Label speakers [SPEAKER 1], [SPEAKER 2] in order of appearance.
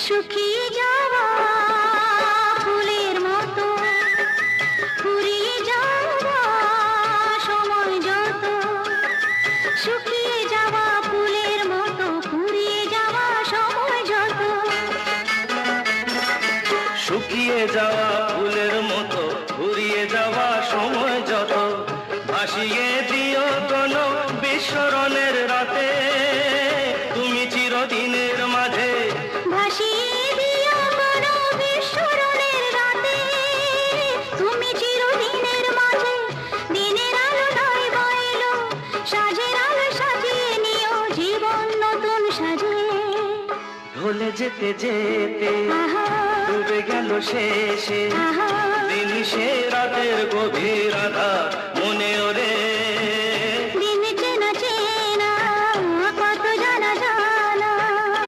[SPEAKER 1] শুকিয়ে যাওয়া ফুলের মতো ফুরিয়ে যাওয়া সময় যত, শুকিয়ে যাওয়া ফুলের মতো ফুরিয়ে যাওয়া সময় যত,
[SPEAKER 2] শুকিয়ে যাওয়া ফুলের মতো ফুরিয়ে যাওয়া সময় যত, ভাসিয়ে দিও কোনো বিস্মরণের রাতে তুমি চিরদিনের মাঝে,
[SPEAKER 1] ভাসিয়ে দিও কোনো বিস্মরণের রাতে তুমি চিরদিনের মাঝে। দিনের আলো নয় বইলো সাজের আলো সাজিয়ে নিও জীবন নতুন সাজে।
[SPEAKER 2] ঢলে যেতে যেতে ডুবে গেল শেষে দিন, সে রাতের গভীর আধার মনে ওরে